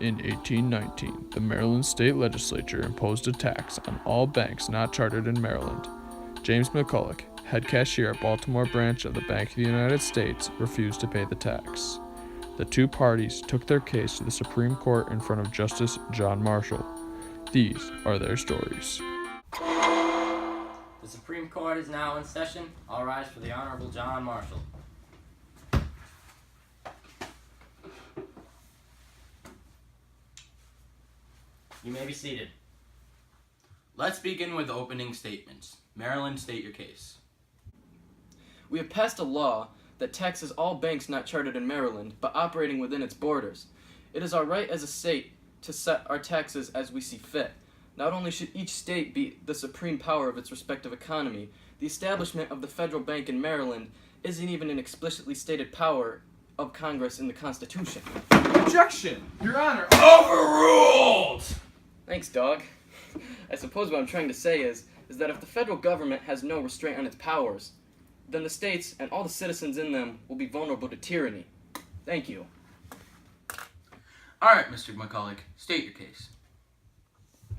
In 1819, the Maryland State Legislature imposed a tax on all banks not chartered in Maryland. James McCulloch, head cashier at Baltimore branch of the Bank of the United States, refused to pay the tax. The two parties took their case to the Supreme Court in front of Justice John Marshall. These are their stories. The Supreme Court is now in session. All rise for the Honorable John Marshall. You may be seated. Let's begin with opening statements. Maryland, state your case. We have passed a law that taxes all banks not chartered in Maryland, but operating within its borders. It is our right as a state to set our taxes as we see fit. Not only should each state be the supreme power of its respective economy, the establishment of the federal bank in Maryland isn't even an explicitly stated power of Congress in the Constitution. Objection! Your Honor! Overruled! Thanks, dog. I suppose what I'm trying to say is that if the federal government has no restraint on its powers, then the states and all the citizens in them will be vulnerable to tyranny. Thank you. All right, Mr. McCulloch, state your case.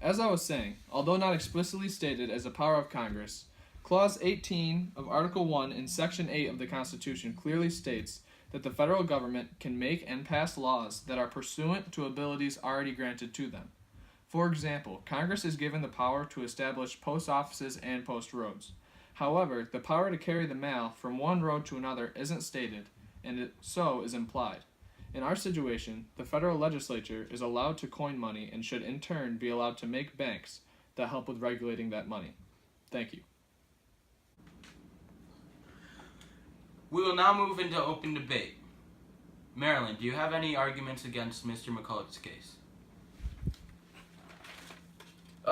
As I was saying, although not explicitly stated as a power of Congress, Clause 18 of Article 1 in Section 8 of the Constitution clearly states that the federal government can make and pass laws that are pursuant to abilities already granted to them. For example, Congress is given the power to establish post offices and post roads. However, the power to carry the mail from one road to another isn't stated, and it so is implied. In our situation, the federal legislature is allowed to coin money and should in turn be allowed to make banks that help with regulating that money. Thank you. We will now move into open debate. Maryland, do you have any arguments against Mr. McCulloch's case?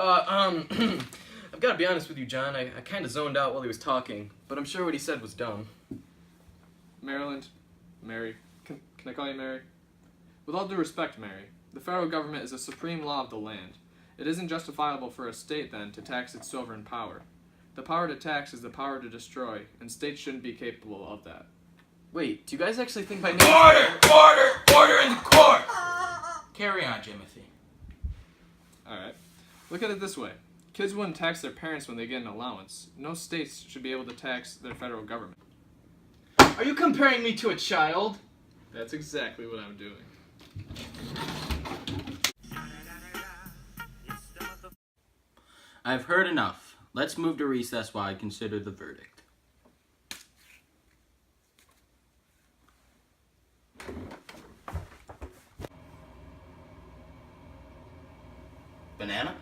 I've got to be honest with you, John. I kind of zoned out while he was talking, but I'm sure what he said was dumb. Maryland, Mary. Can I call you Mary? With all due respect, Mary, the federal government is a supreme law of the land. It isn't justifiable for a state, then, to tax its sovereign power. The power to tax is the power to destroy, and states shouldn't be capable of that. Wait, do you guys actually think by Order in the court! Carry on, Timothy. Alright. Look at it this way. Kids wouldn't tax their parents when they get an allowance. No states should be able to tax their federal government. Are you comparing me to a child? That's exactly what I'm doing. I've heard enough. Let's move to recess while I consider the verdict. Banana?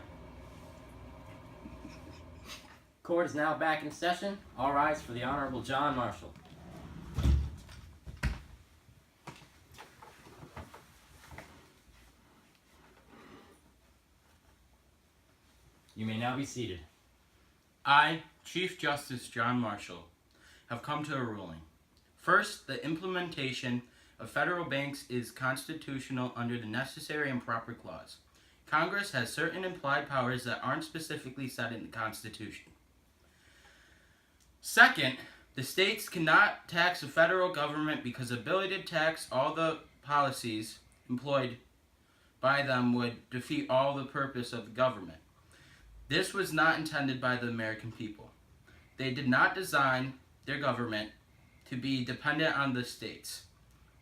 Court is now back in session. All rise for the Honorable John Marshall. You may now be seated. I, Chief Justice John Marshall, have come to a ruling. First, the implementation of federal banks is constitutional under the Necessary and Proper Clause. Congress has certain implied powers that aren't specifically set in the Constitution. Second, the states cannot tax the federal government because the ability to tax all the policies employed by them would defeat all the purpose of the government. This was not intended by the American people. They did not design their government to be dependent on the states.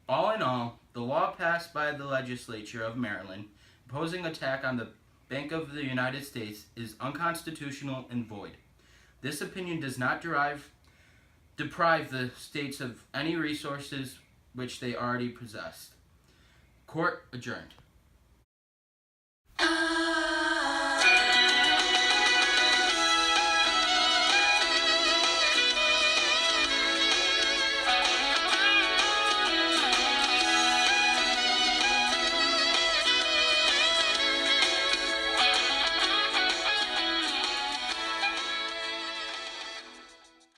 All in all, the law passed by the legislature of Maryland imposing a tax on the Bank of the United States is unconstitutional and void. This opinion does not deprive the states of any resources which they already possessed. Court adjourned.